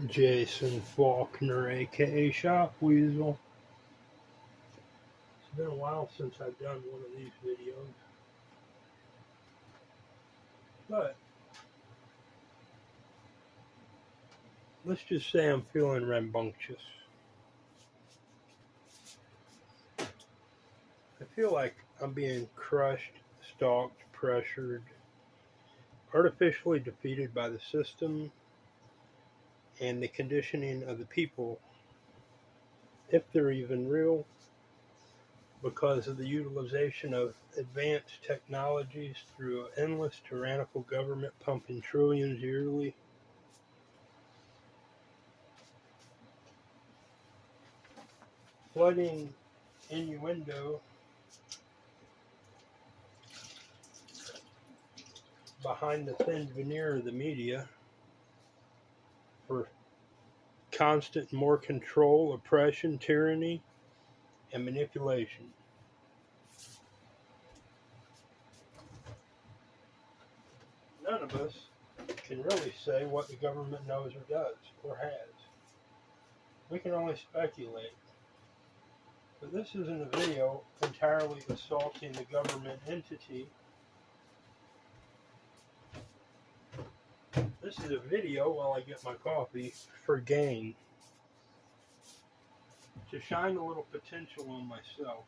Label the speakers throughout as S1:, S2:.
S1: Jason Faulkner, aka Shop Weasel. It's been a while since I've done one of these videos, but let's just say I'm feeling rambunctious. I feel like I'm being crushed, stalked, pressured, artificially defeated by the system and the conditioning of the people, if they're even real, because of the utilization of advanced technologies through an endless tyrannical government pumping trillions yearly. Flooding innuendo behind the thin veneer of the media for constant more control, oppression, tyranny, and manipulation. None of us can really say what the government knows or does or has. We can only speculate. But this isn't a video entirely assaulting the government entity. This is a video, while I get my coffee, for gain. To shine a little potential on myself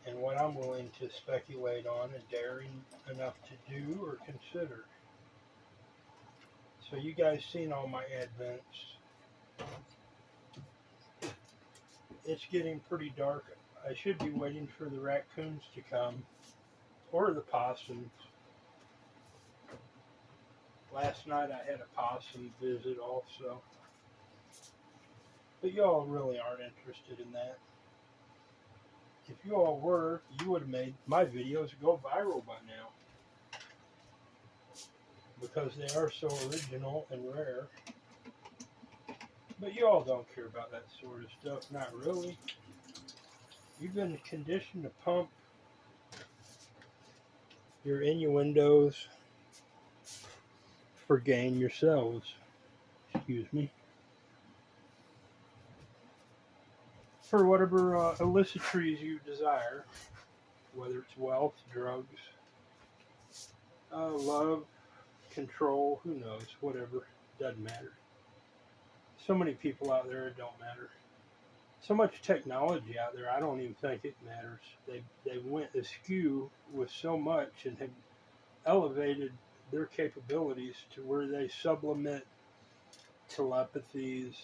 S1: and what I'm willing to speculate on and daring enough to do or consider. So you guys seen all my advents. It's getting pretty dark. I should be waiting for the raccoons to come, or the possums. Last night I had a possum visit also. But y'all really aren't interested in that. If you all were, you would have made my videos go viral by now. Because they are so original and rare. But you all don't care about that sort of stuff, not really. You've been conditioned to pump your innuendos for gain yourselves. Excuse me. For whatever illicitries you desire, whether it's wealth, drugs, love, control, who knows, whatever, doesn't matter. So many people out there, it don't matter. So much technology out there, I don't even think it matters. They went askew with so much and have elevated their capabilities to where they sublimate telepathies,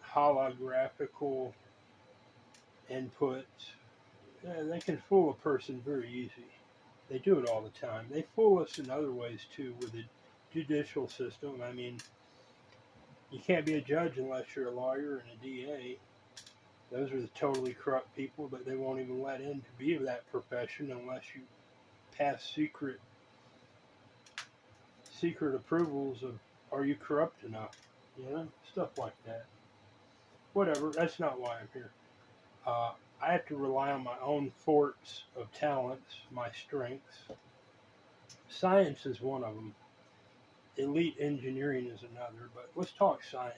S1: holographical inputs. Yeah, they can fool a person very easy. They do it all the time. They fool us in other ways too with the judicial system. I mean, you can't be a judge unless you're a lawyer and a DA. Those are the totally corrupt people that they won't even let in to be of that profession unless you pass secret approvals of, are you corrupt enough? You know, stuff like that. Whatever, that's not why I'm here. I have to rely on my own forts of talents, my strengths. Science is one of them. Elite engineering is another, but let's talk science.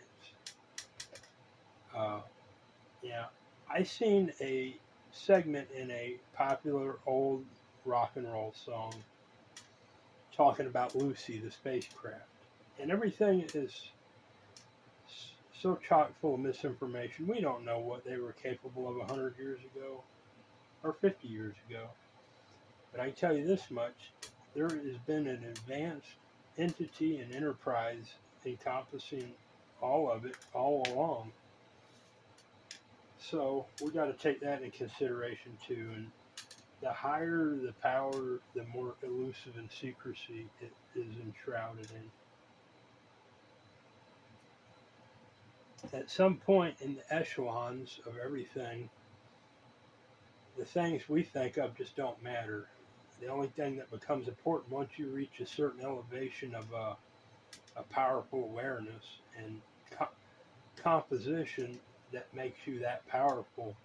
S1: Yeah, I seen a segment in a popular old rock and roll song talking about Lucy, the spacecraft, and everything is so chock full of misinformation. We don't know what they were capable of 100 years ago or 50 years ago. But I can tell you this much, there has been an advanced entity and enterprise encompassing all of it all along. So we got to take that into consideration too. And the higher the power, the more elusive and secrecy it is enshrouded in. At some point in the echelons of everything, the things we think of just don't matter. The only thing that becomes important once you reach a certain elevation of a powerful awareness and composition that makes you that powerful,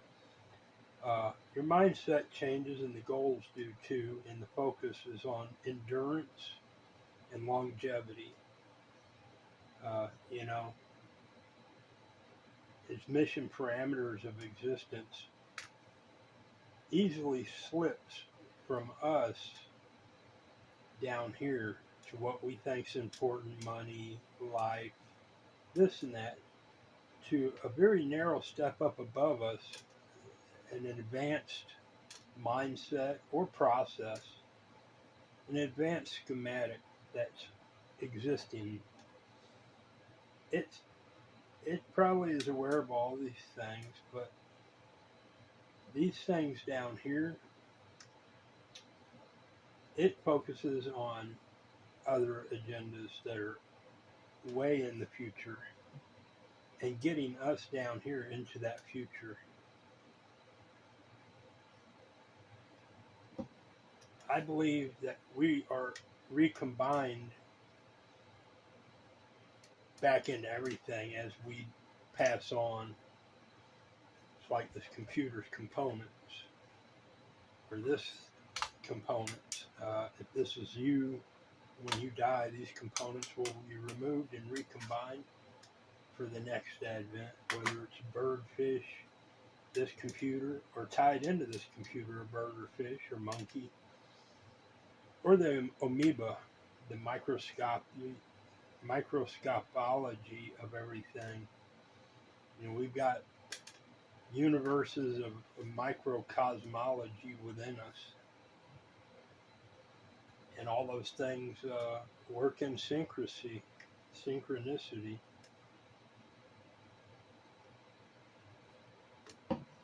S1: your mindset changes and the goals do too, and the focus is on endurance and longevity. You know, its mission parameters of existence easily slips from us down here to what we think is important, money, life, this and that, to a very narrow step up above us, an advanced mindset or process, an advanced schematic that's existing. It probably is aware of all these things, but these things down here, it focuses on other agendas that are way in the future and getting us down here into that future. I believe that we are recombined back into everything as we pass on. It's like this computer's components, or this component. If this is you, when you die, these components will be removed and recombined for the next advent, whether it's bird, fish, this computer, or tied into this computer, a bird or fish or monkey, or the amoeba, the microscopology of everything. You know, we've got universes of microcosmology within us, and all those things work in synchronicity.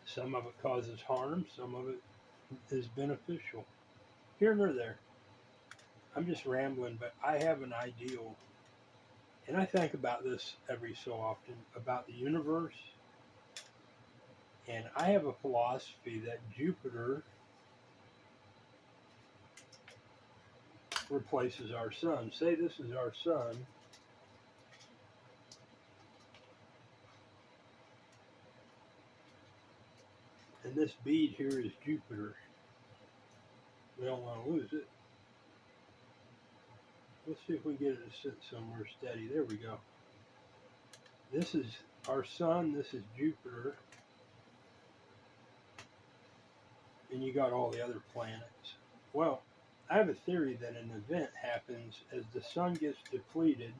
S1: Some of it causes harm, some of it is beneficial. Here nor there. I'm just rambling, but I have an ideal, and I think about this every so often, about the universe. And I have a philosophy that Jupiter replaces our sun. Say this is our sun. And this bead here is Jupiter. We don't want to lose it. Let's see if we get it to sit somewhere steady. There we go. This is our sun. This is Jupiter. And you got all the other planets. Well, I have a theory that an event happens as the sun gets depleted,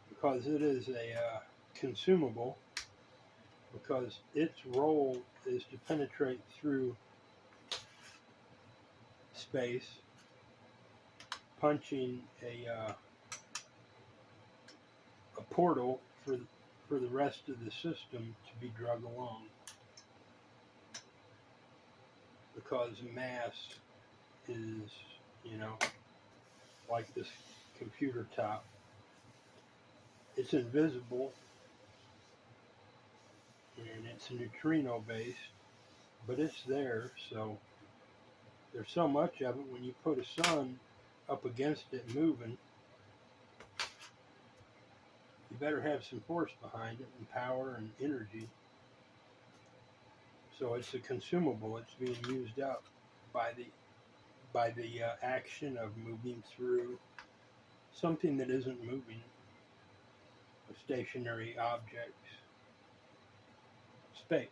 S1: because it is a consumable, because its role is to penetrate through space, punching a portal for the rest of the system to be drug along, because mass is, you know, like this computer top. It's invisible, and it's neutrino based, but it's there. So there's so much of it. When you put a sun up against it moving, you better have some force behind it, and power and energy. So it's a consumable. It's being used up by the action of moving through something that isn't moving, a stationary object, space.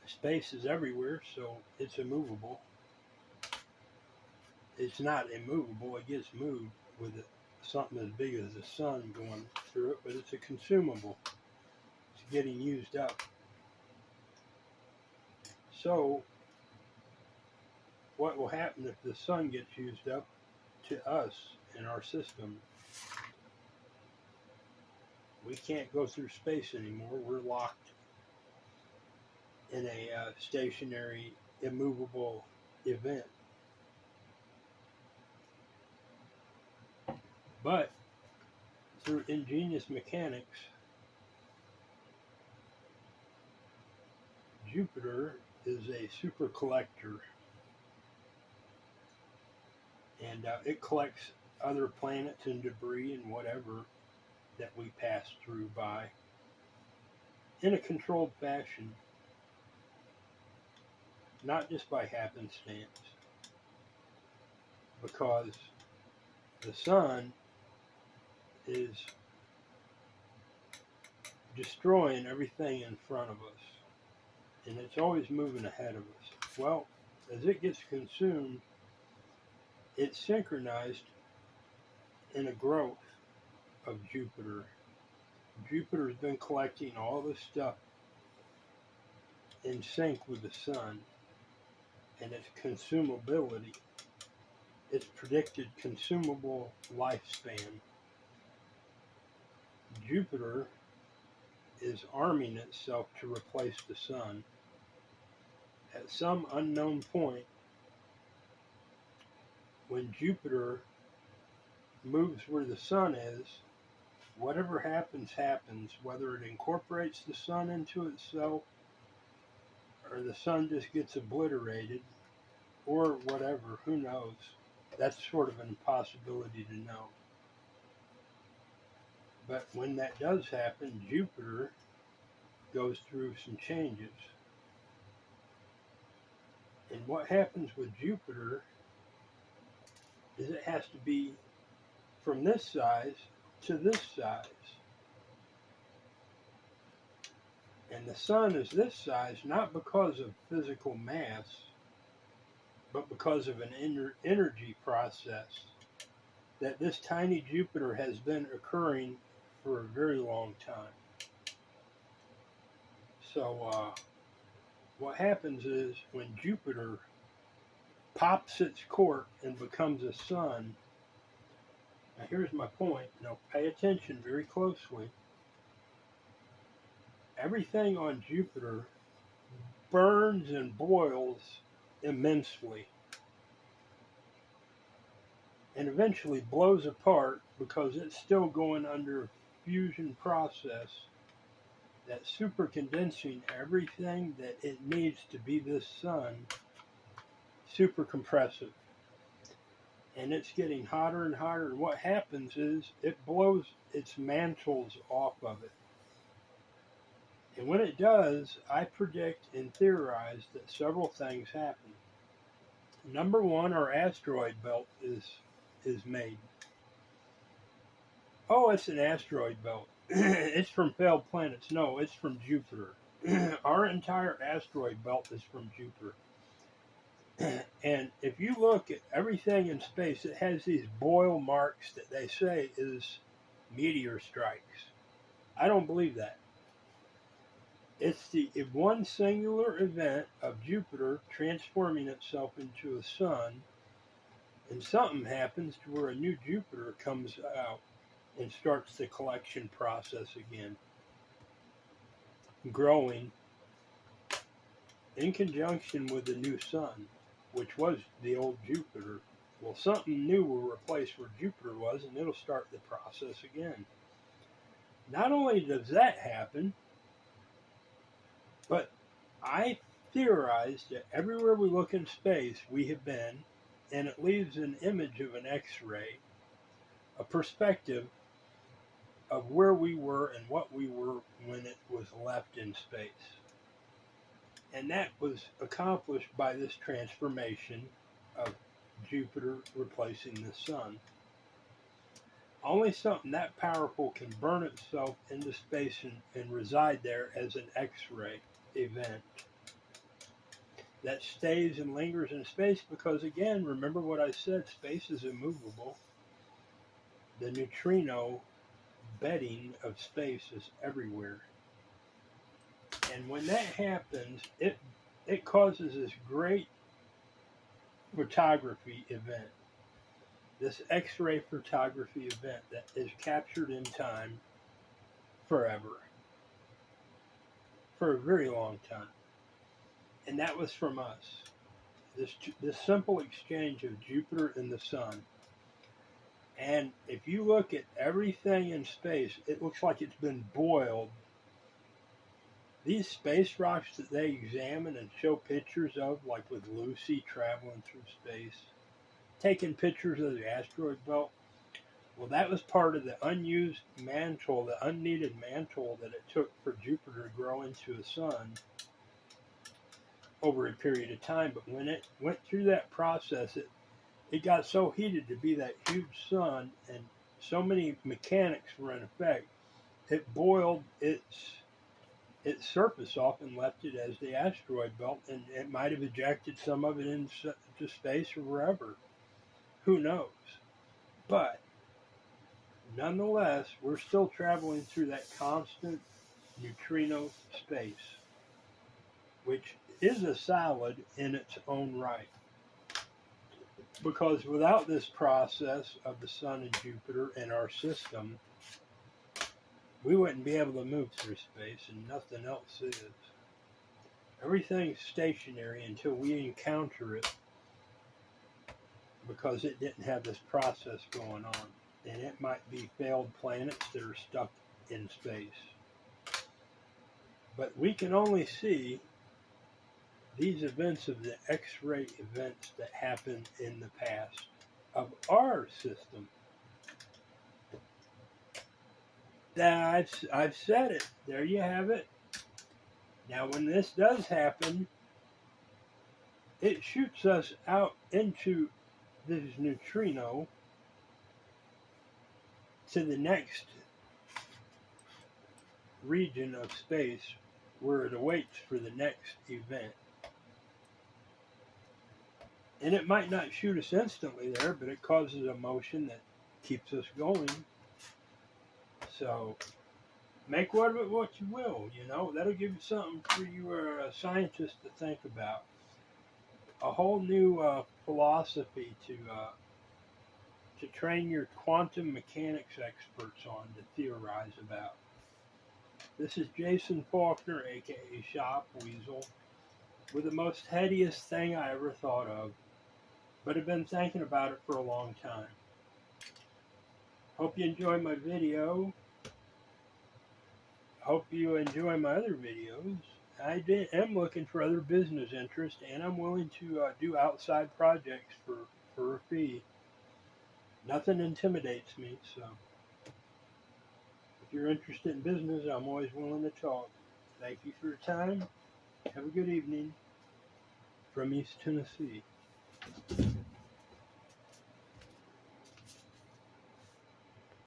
S1: Space is everywhere, so it's immovable. It's not immovable. It gets moved with something as big as the sun going through it, but it's a consumable. It's getting used up. So what will happen if the sun gets used up to us in our system? We can't go through space anymore. We're locked in a stationary, immovable event. But through ingenious mechanics, Jupiter is a super collector, and it collects other planets and debris and whatever that we pass through by in a controlled fashion, not just by happenstance. because the sun is destroying everything in front of us, and it's always moving ahead of us. Well, as it gets consumed, it's synchronized in a growth of Jupiter. Jupiter's been collecting all this stuff in sync with the sun and its consumability, its predicted consumable lifespan. Jupiter is arming itself to replace the sun. At some unknown point, when Jupiter moves where the sun is, whatever happens, happens, whether it incorporates the sun into itself or the sun just gets obliterated or whatever, who knows? That's sort of an impossibility to know. But when that does happen, Jupiter goes through some changes. And what happens with Jupiter is it has to be from this size to this size. And the sun is this size not because of physical mass, but because of an energy process that this tiny Jupiter has been occurring for a very long time. So what happens is when Jupiter pops its cork and becomes a sun, now here's my point, now pay attention very closely. Everything on Jupiter burns and boils immensely and eventually blows apart because it's still going under a fusion process that's super condensing everything that it needs to be this sun, super compressive. And it's getting hotter and hotter, and what happens is it blows its mantles off of it. And when it does, I predict and theorize that several things happen. Number one, our asteroid belt is made. Oh, it's an asteroid belt. It's from failed planets. No, it's from Jupiter. Our entire asteroid belt is from Jupiter. And if you look at everything in space, it has these boil marks that they say is meteor strikes. I don't believe that. It's the one singular event of Jupiter transforming itself into a sun, and something happens to where a new Jupiter comes out and starts the collection process again, growing in conjunction with the new sun, which was the old Jupiter. Well, something new will replace where Jupiter was, and it'll start the process again. Not only does that happen, but I theorize that everywhere we look in space, we have been, and it leaves an image of an X-ray, a perspective of where we were and what we were when it was left in space. And that was accomplished by this transformation of Jupiter replacing the sun. Only something that powerful can burn itself into space and reside there as an X-ray event that stays and lingers in space because, again, remember what I said, space is immovable. The neutrino bedding of space is everywhere. And when that happens, it causes this great photography event, this X-ray photography event that is captured in time forever, for a very long time. And that was from us. This simple exchange of Jupiter and the sun. And if you look at everything in space, it looks like it's been boiled. These space rocks that they examine and show pictures of, like with Lucy traveling through space, taking pictures of the asteroid belt, well, that was part of the unused mantle, the unneeded mantle that it took for Jupiter to grow into a sun over a period of time. But when it went through that process, it got so heated to be that huge sun, and so many mechanics were in effect, it boiled its surface off and left it as the asteroid belt, and it might have ejected some of it into space or wherever. Who knows? But nonetheless, we're still traveling through that constant neutrino space, which is a salad in its own right. Because without this process of the sun and Jupiter and our system, we wouldn't be able to move through space, and nothing else is. Everything's stationary until we encounter it, because it didn't have this process going on. And it might be failed planets that are stuck in space. But we can only see these events of the X-ray events that happened in the past of our system. I've said it. There you have it. Now, when this does happen, it shoots us out into this neutrino to the next region of space where it awaits for the next event. And it might not shoot us instantly there, but it causes a motion that keeps us going. So make of it what you will, That'll give you something for you scientists to think about. A whole new philosophy to train your quantum mechanics experts on to theorize about. This is Jason Faulkner, aka Shop Weasel, with the most headiest thing I ever thought of, but I've been thinking about it for a long time. Hope you enjoy my video. Hope you enjoy my other videos. I am looking for other business interests, and I'm willing to do outside projects for a fee. Nothing intimidates me, so if you're interested in business, I'm always willing to talk. Thank you for your time. Have a good evening from East Tennessee.